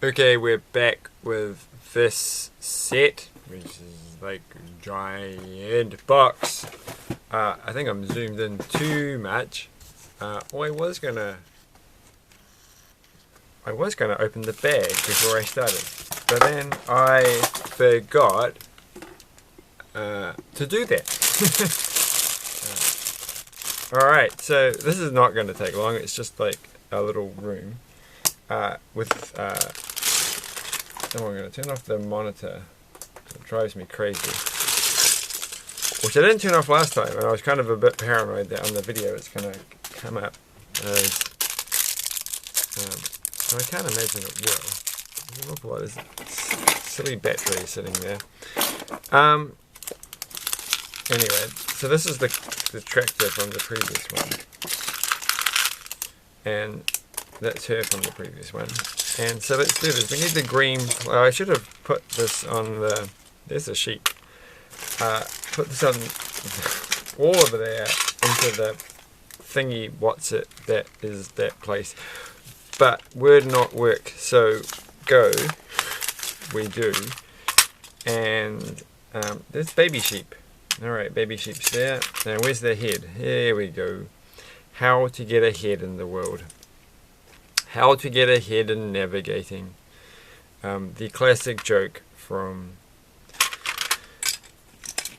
Okay, we're back with this set, which is like a giant box. I think I'm zoomed in too much. I was gonna open the bag before I started, but then I forgot to do that. Alright, so this is not going to take long. It's just like a little room with then I'm going to turn off the monitor. It drives me crazy. Which I didn't turn off last time, and I was kind of a bit paranoid that on the video it's going to come up as... so I can't imagine it will. There's an awful lot of silly battery sitting there. Anyway, so this is the tractor from the previous one. And that's her from the previous one. And so let's do this. We need the green. Well, I should have put this on the. There's a sheep. Put this on all over there into the thingy. What's it? That is that place. But would not work. So go. We do. And there's baby sheep. Alright, baby sheep's there. Now where's their head? Here we go. How to get ahead in the world. How to get ahead in navigating. The classic joke from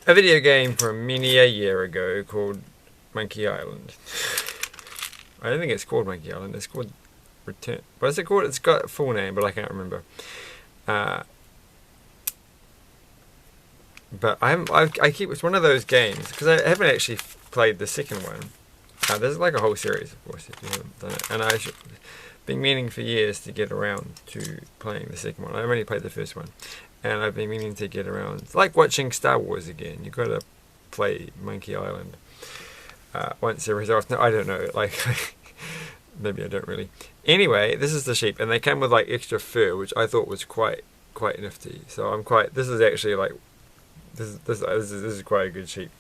a video game from many a year ago called Monkey Island. I don't think it's called Monkey Island, it's called Return. What's it called? It's got a full name, but I can't remember. But I keep, it's one of those games, because I haven't actually played the second one. There's like a whole series, of course, if you haven't done it. And I've been meaning for years to get around to playing the second one. I've only played the first one. And I've been meaning to get around. It's like watching Star Wars again. You've got to play Monkey Island once every so often. I don't know, like, maybe I don't really. Anyway, this is the sheep, and they come with like extra fur, which I thought was quite nifty. So I'm quite, this is actually like, this is quite a good sheep.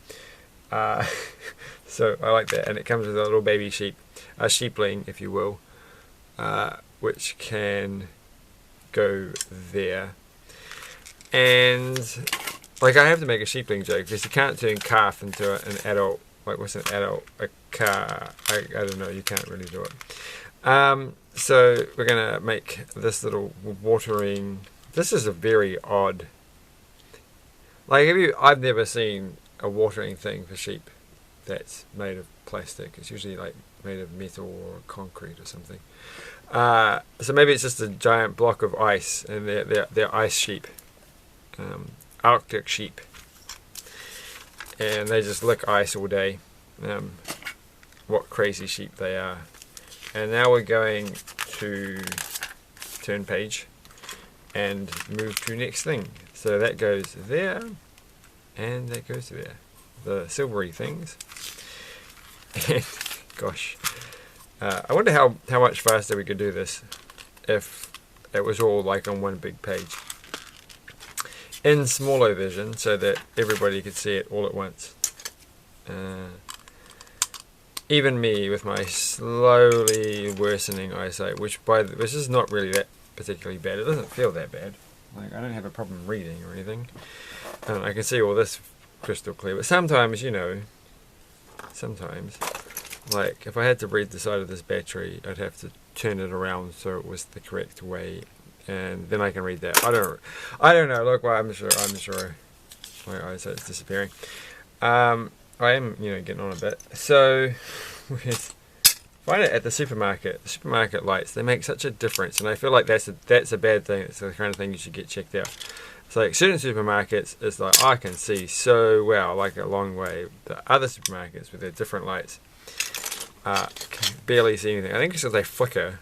So I like that, and it comes with a little baby sheep, a sheepling, if you will, which can go there. And like, I have to make a sheepling joke because you can't turn calf into an adult. Like, what's an adult? A car? I don't know. You can't really do it. So we're gonna make this little watering. This is a very odd. Like, I've never seen a watering thing for sheep that's made of plastic. It's usually like made of metal or concrete or something. So maybe it's just a giant block of ice, and they're ice sheep, Arctic sheep, and they just lick ice all day. What crazy sheep they are! And now we're going to turn page and move to next thing. So that goes there, and that goes there. The silvery things. And gosh, I wonder how much faster we could do this if it was all like on one big page in smaller version, so that everybody could see it all at once. Even me with my slowly worsening eyesight, which is not really that particularly bad. It doesn't feel that bad. Like, I don't have a problem reading or anything. And I can see all this crystal clear. But sometimes, you know, like, if I had to read the side of this battery, I'd have to turn it around so it was the correct way, and then I can read that. I don't know. Look, well, I'm sure my eyesight's disappearing. I am, you know, getting on a bit. So, find it at the supermarket. The supermarket lights, they make such a difference, and I feel like that's a bad thing. It's the kind of thing you should get checked out. It's like certain supermarkets, it's like, I can see so well, like a long way. The other supermarkets with their different lights, can barely see anything. I think it's because they flicker,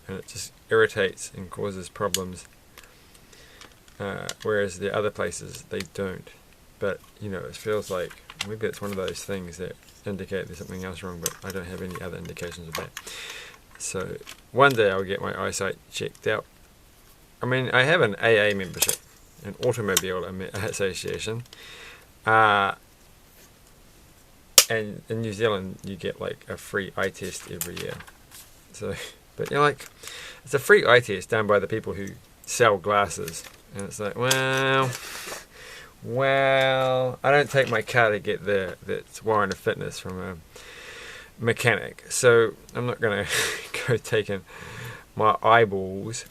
and it just irritates and causes problems. Whereas the other places, they don't. But, you know, it feels like maybe it's one of those things that indicate there's something else wrong, but I don't have any other indications of that. So one day I'll get my eyesight checked out. I mean, I have an AA membership, an Automobile Association, and in New Zealand you get like a free eye test every year. So, but you're like, it's a free eye test done by the people who sell glasses, and it's like, well, I don't take my car to get that's Warren of Fitness from a mechanic, so I'm not gonna go taking my eyeballs.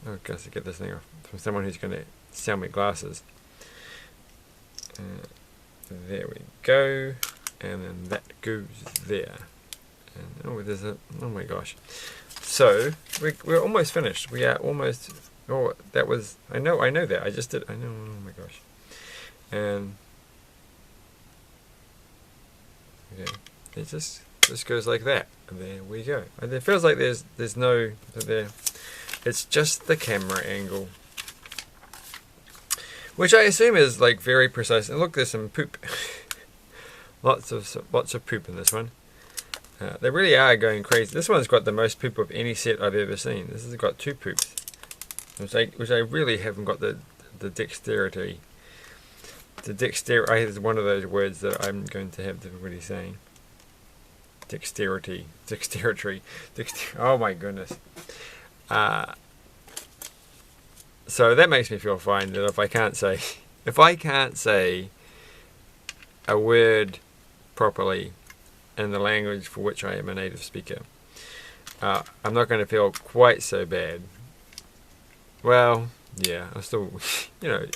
Oh, gosh, to get this thing off from someone who's gonna sell me glasses. There we go, and then that goes there. And oh, there's a, oh my gosh. So we're almost finished. We are almost. Oh, that was. I know that. I just did. I know. Oh my gosh. And okay, it just goes like that. And there we go. And it feels like there's no there. It's just the camera angle, which I assume is like very precise. And look, there's some poop. lots of poop in this one. They really are going crazy. This one's got the most poop of any set I've ever seen. This has got 2 poops, which I really haven't got the dexterity. The dexterity is one of those words that I'm going to have difficulty saying. Dexterity. Oh my goodness. So that makes me feel fine that if I can't say a word properly in the language for which I am a native speaker, I'm not going to feel quite so bad. Well, yeah, I'm still, you know,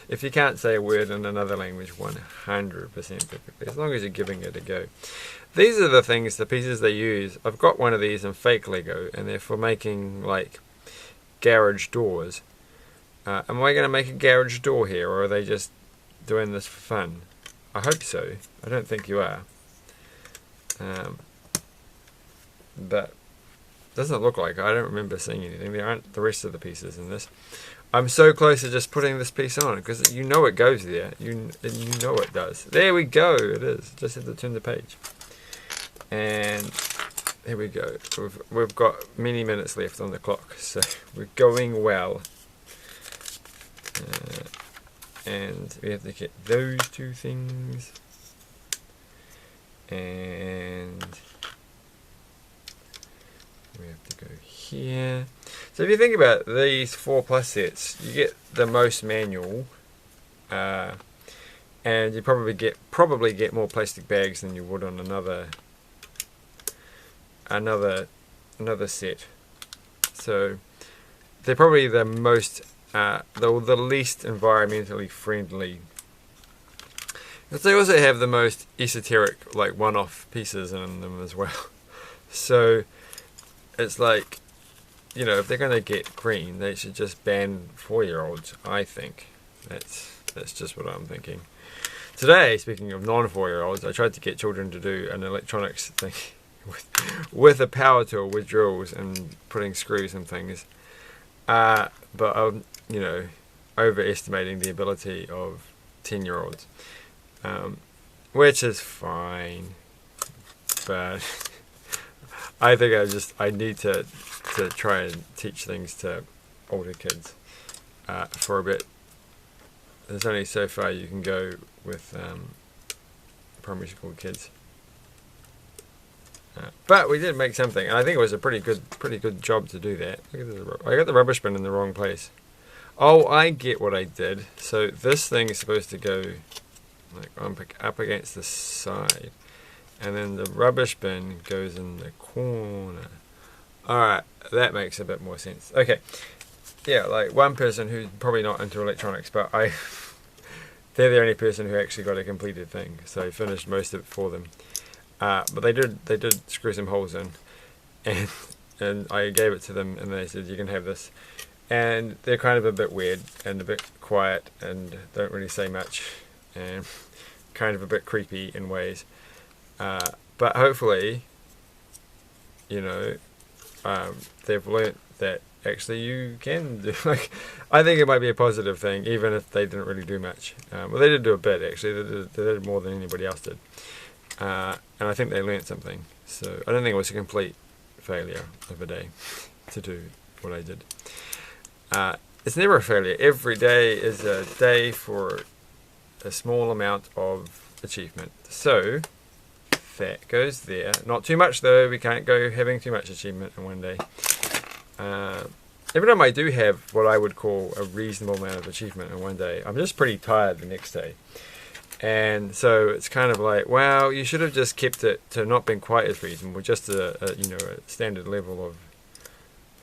if you can't say a word in another language 100% perfectly, as long as you're giving it a go. These are the things, the pieces they use. I've got one of these in fake Lego, and they're for making, like, garage doors. Am I going to make a garage door here, or are they just doing this for fun? I hope so. I don't think you are. But doesn't look like it. I don't remember seeing anything. There aren't the rest of the pieces in this. I'm so close to just putting this piece on because you know it goes there. You know it does. There we go. It is. Just have to turn the page. And here we go. We've got many minutes left on the clock, so we're going well. And we have to get those 2 things. And we have to go here. So if you think about these 4+ sets, you get the most manual, and you probably get more plastic bags than you would on another set. So they're probably the most the least environmentally friendly. But they also have the most esoteric, like, one-off pieces in them as well. So it's like, you know, if they're going to get green, they should just ban 4-year-olds, I think. That's just what I'm thinking. Today, speaking of non-4-year-olds, I tried to get children to do an electronics thing with a power tool, with drills and putting screws and things. But I'm, you know, overestimating the ability of 10-year-olds. Which is fine, but I think I need to try and teach things to older kids for a bit. There's only so far you can go with primary school kids, but we did make something, and I think it was a pretty good job to do that. Look at this. I got the rubbish bin in the wrong place. Oh, I get what I did. So this thing is supposed to go like up against the side, and then the rubbish bin goes in the corner. Alright, that makes a bit more sense. Okay, yeah, like one person who's probably not into electronics, but they're the only person who actually got a completed thing, so I finished most of it for them. But they did screw some holes in, and I gave it to them, and they said, you can have this. And they're kind of a bit weird and a bit quiet and don't really say much, and kind of a bit creepy in ways, but hopefully, you know, they've learnt that actually you can do, like, I think it might be a positive thing, even if they didn't really do much. Well, they did do a bit, actually. They did more than anybody else did, and I think they learnt something, so I don't think it was a complete failure of a day to do what I did. It's never a failure. Every day is a day for a small amount of achievement. So that goes there. Not too much though. We can't go having too much achievement in one day. Every time I do have what I would call a reasonable amount of achievement in one day, I'm just pretty tired the next day. And so it's kind of like, well, you should have just kept it to not being quite as reasonable, just a standard level of.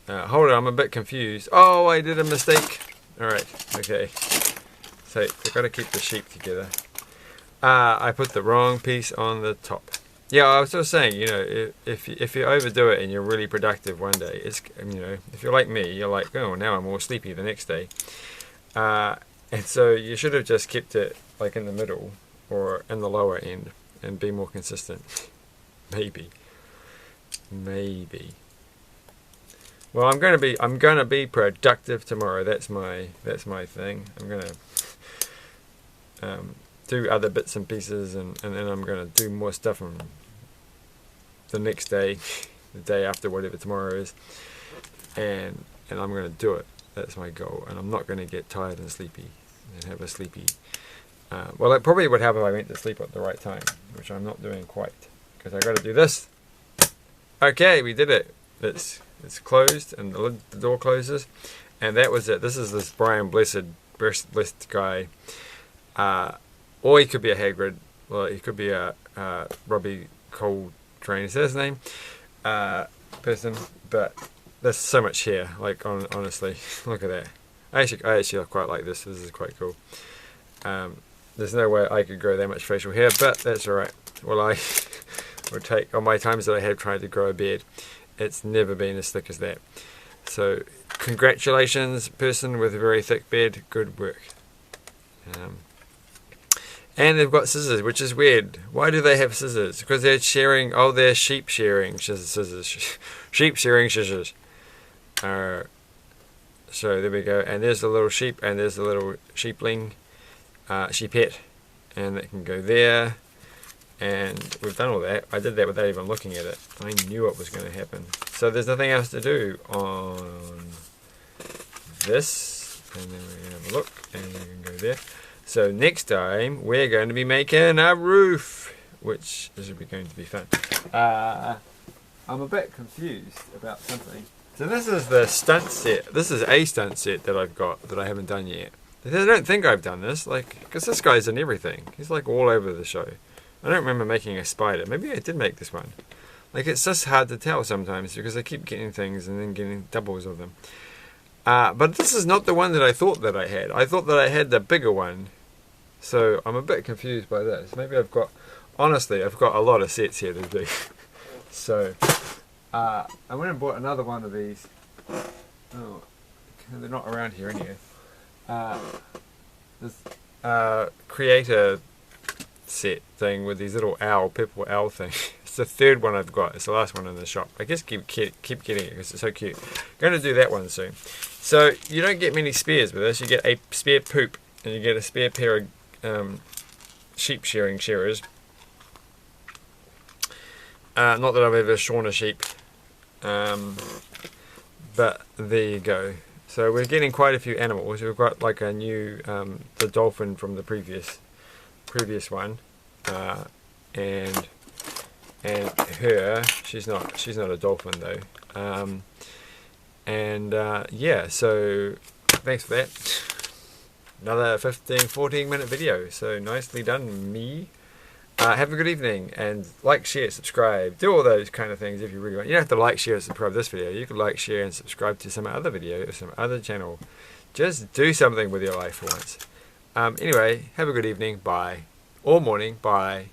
Hold on, I'm a bit confused. Oh, I did a mistake. All right, okay. So we've got to keep the sheep together. I put the wrong piece on the top. Yeah, I was just saying, if you overdo it and you're really productive one day, it's if you're like me, you're like, oh, now I'm more sleepy the next day. And so you should have just kept it like in the middle or in the lower end and be more consistent. Maybe. Well, I'm gonna be productive tomorrow. That's my thing. I'm gonna do other bits and pieces, and then I'm gonna do more stuff on the next day, the day after, whatever tomorrow is, and I'm gonna do it. That's my goal, and I'm not gonna get tired and sleepy and have a sleepy. Well, that probably would happen if I went to sleep at the right time, which I'm not doing quite, because I got to do this. Okay, we did it. It's closed, and the door closes, and that was it. This is this Brian Blessed guy. Or he could be a Hagrid. Well, he could be a Robbie Coltrane. Is that his name? Person. But there's so much here. Like, honestly, look at that. I actually quite like this. This is quite cool. There's no way I could grow that much facial hair, but that's alright. Well, I would take, on my times that I have tried to grow a beard, it's never been as thick as that. So, congratulations, person with a very thick beard. Good work. And they've got scissors, which is weird. Why do they have scissors? Because they're sharing. Oh, they're sheep shearing scissors. Sheep shearing scissors. So there we go. And there's the little sheep, and there's the little sheepling, sheepette, and it can go there. And we've done all that. I did that without even looking at it. I knew what was going to happen. So there's nothing else to do on this. And then we're going to have a look, and we can go there. So next time we're going to be making a roof, which is going to be fun. I'm a bit confused about something. So this is the stunt set. This is a stunt set that I've got that I haven't done yet. I don't think I've done this, because this guy's in everything. He's like all over the show. I don't remember making a spider. Maybe I did make this one. It's just hard to tell sometimes because I keep getting things and then getting doubles of them. But this is not the one that I thought that I had. I thought that I had the bigger one. So I'm a bit confused by this. Maybe honestly, I've got a lot of sets here to do. So I went and bought another one of these. Oh, they're not around here anyway. This creator set thing with these little purple owl thing. It's the third one I've got. It's the last one in the shop. I guess keep getting it because it's so cute. Going to do that one soon. So you don't get many spares with this. You get a spare poop, and you get a spare pair of sheep shearing shearers. Not that I've ever shorn a sheep, but there you go. So we're getting quite a few animals. We've got like a new the dolphin from the previous one, and her. She's not a dolphin though. Yeah. So thanks for that. Another 14 minute video. So nicely done, me. Have a good evening, and like, share, subscribe, do all those kind of things if you really want. You don't have to like, share, and subscribe to this video. You could like, share, and subscribe to some other video or some other channel. Just do something with your life for once. Anyway, have a good evening. Bye. Or morning. Bye.